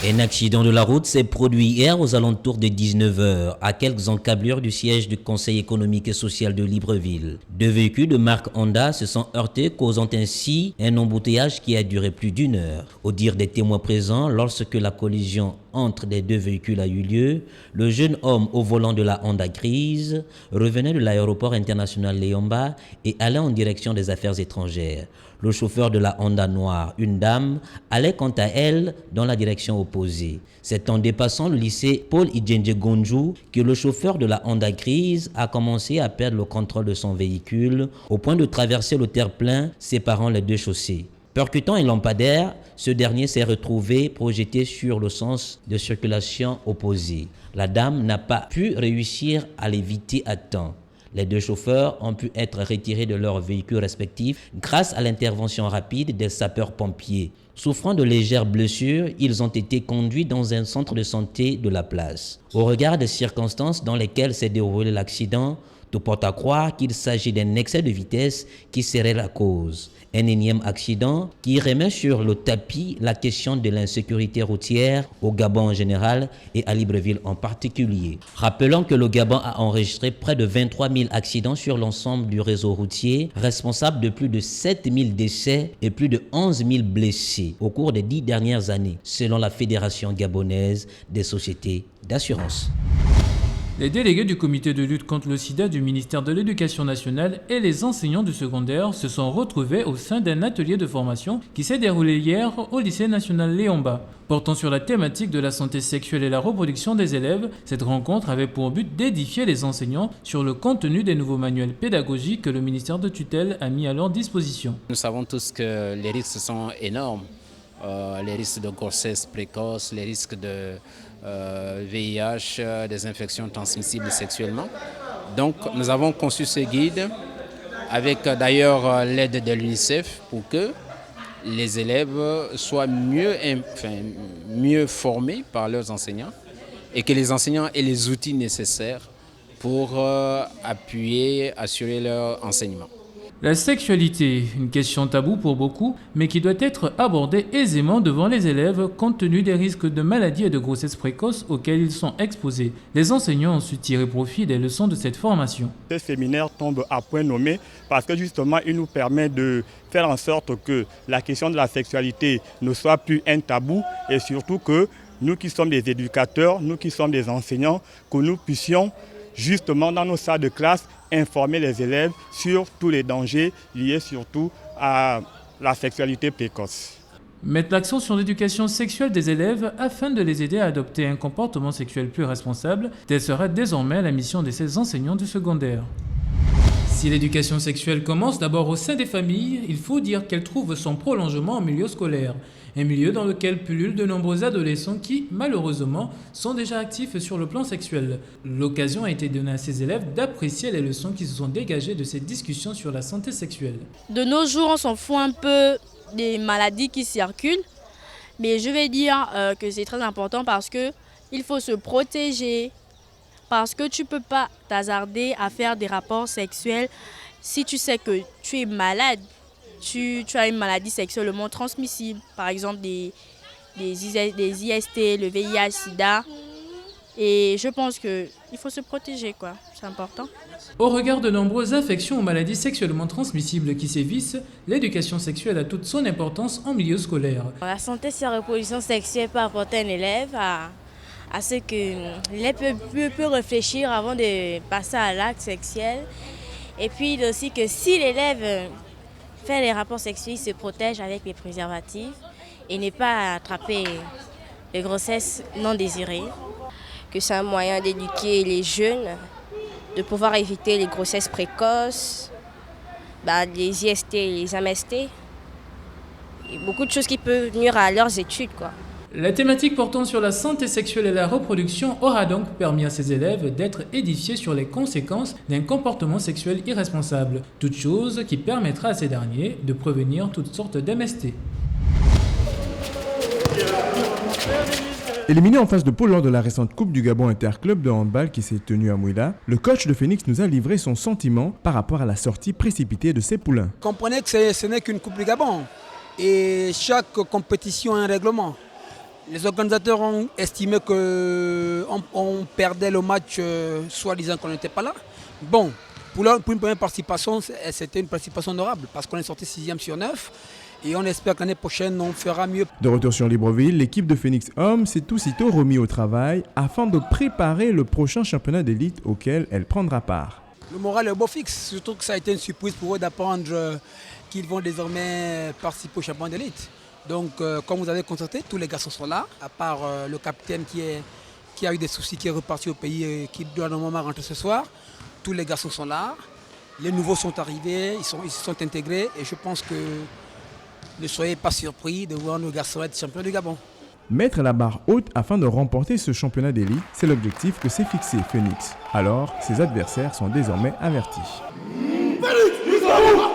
Un accident de la route s'est produit hier aux alentours de 19 heures, à quelques encablures du siège du Conseil économique et social de Libreville. Deux véhicules de marque Honda se sont heurtés, causant ainsi un embouteillage qui a duré plus d'une heure. Au dire des témoins présents, lorsque la collision entre les deux véhicules a eu lieu, le jeune homme au volant de la Honda grise revenait de l'aéroport international Léomba et allait en direction des affaires étrangères. Le chauffeur de la Honda noire, une dame, allait quant à elle dans la direction opposée. C'est en dépassant le lycée Paul Idjenje Gonjou que le chauffeur de la Honda grise a commencé à perdre le contrôle de son véhicule au point de traverser le terre-plein séparant les deux chaussées. Percutant un lampadaire, ce dernier s'est retrouvé projeté sur le sens de circulation opposé. La dame n'a pas pu réussir à l'éviter à temps. Les deux chauffeurs ont pu être retirés de leurs véhicules respectifs grâce à l'intervention rapide des sapeurs-pompiers. Souffrant de légères blessures, ils ont été conduits dans un centre de santé de la place. Au regard des circonstances dans lesquelles s'est déroulé l'accident, tout porte à croire qu'il s'agit d'un excès de vitesse qui serait la cause. Un énième accident qui remet sur le tapis la question de l'insécurité routière au Gabon en général et à Libreville en particulier. Rappelons que le Gabon a enregistré près de 23 000 accidents sur l'ensemble du réseau routier, responsable de plus de 7 000 décès et plus de 11 000 blessés au cours des 10 dernières années, selon la Fédération gabonaise des sociétés d'assurance. Les délégués du comité de lutte contre le sida du ministère de l'Éducation nationale et les enseignants du secondaire se sont retrouvés au sein d'un atelier de formation qui s'est déroulé hier au lycée national Léomba. Portant sur la thématique de la santé sexuelle et la reproduction des élèves, cette rencontre avait pour but d'édifier les enseignants sur le contenu des nouveaux manuels pédagogiques que le ministère de tutelle a mis à leur disposition. Nous savons tous que les risques sont énormes. Les risques de grossesse précoce, les risques de VIH, des infections transmissibles sexuellement. Donc nous avons conçu ce guide avec d'ailleurs l'aide de l'UNICEF pour que les élèves soient mieux formés par leurs enseignants et que les enseignants aient les outils nécessaires pour assurer leur enseignement. La sexualité, une question taboue pour beaucoup, mais qui doit être abordée aisément devant les élèves compte tenu des risques de maladies et de grossesse précoce auxquels ils sont exposés. Les enseignants ont su tirer profit des leçons de cette formation. Ce séminaire tombe à point nommé parce que justement il nous permet de faire en sorte que la question de la sexualité ne soit plus un tabou et surtout que nous qui sommes des éducateurs, nous qui sommes des enseignants, que nous puissions justement dans nos salles de classe informer les élèves sur tous les dangers liés surtout à la sexualité précoce. Mettre l'accent sur l'éducation sexuelle des élèves afin de les aider à adopter un comportement sexuel plus responsable, telle sera désormais la mission de ces enseignants du secondaire. Si l'éducation sexuelle commence d'abord au sein des familles, il faut dire qu'elle trouve son prolongement en milieu scolaire. Un milieu dans lequel pullulent de nombreux adolescents qui, malheureusement, sont déjà actifs sur le plan sexuel. L'occasion a été donnée à ces élèves d'apprécier les leçons qui se sont dégagées de cette discussion sur la santé sexuelle. De nos jours, on s'en fout un peu des maladies qui circulent, mais je vais dire que c'est très important parce qu'il faut se protéger, parce que tu ne peux pas t'hasarder à faire des rapports sexuels si tu sais que tu es malade. Tu as une maladie sexuellement transmissible, par exemple des IST, le VIH, SIDA. Et je pense qu'il faut se protéger, quoi. C'est important. Au regard de nombreuses affections aux maladies sexuellement transmissibles qui sévissent, l'éducation sexuelle a toute son importance en milieu scolaire. La santé sur la reproduction sexuelle peut apporter un élève à ce que l'élève peut réfléchir avant de passer à l'acte sexuel. Et puis aussi que si l'élève fait les rapports sexuels, il se protège avec les préservatifs et n'est pas attraper les grossesses non désirées. Que c'est un moyen d'éduquer les jeunes, de pouvoir éviter les grossesses précoces, les IST, les MST, et beaucoup de choses qui peuvent nuire à leurs études, quoi. La thématique portant sur la santé sexuelle et la reproduction aura donc permis à ces élèves d'être édifiés sur les conséquences d'un comportement sexuel irresponsable, toute chose qui permettra à ces derniers de prévenir toutes sortes d'MST. Éliminé en phase de poule lors de la récente Coupe du Gabon Interclub de handball qui s'est tenue à Mouila, le coach de Phoenix nous a livré son sentiment par rapport à la sortie précipitée de ses poulains. Comprenez que ce n'est qu'une Coupe du Gabon et chaque compétition a un règlement. Les organisateurs ont estimé qu'on perdait le match, soi-disant qu'on n'était pas là. Bon, pour une première participation, c'était une participation honorable parce qu'on est sorti 6e sur 9 et on espère que l'année prochaine, on fera mieux. De retour sur Libreville, l'équipe de Phoenix Hommes s'est aussitôt remis au travail afin de préparer le prochain championnat d'élite auquel elle prendra part. Le moral est beau fixe, surtout que ça a été une surprise pour eux d'apprendre qu'ils vont désormais participer au championnat d'élite. Donc, comme vous avez constaté, tous les garçons sont là, à part le capitaine qui a eu des soucis, qui est reparti au pays et qui doit normalement rentrer ce soir. Tous les garçons sont là, les nouveaux sont arrivés, ils se sont intégrés et je pense que ne soyez pas surpris de voir nos garçons être champions du Gabon. Mettre la barre haute afin de remporter ce championnat d'élite, c'est l'objectif que s'est fixé Phoenix. Alors, ses adversaires sont désormais avertis. Phoenix,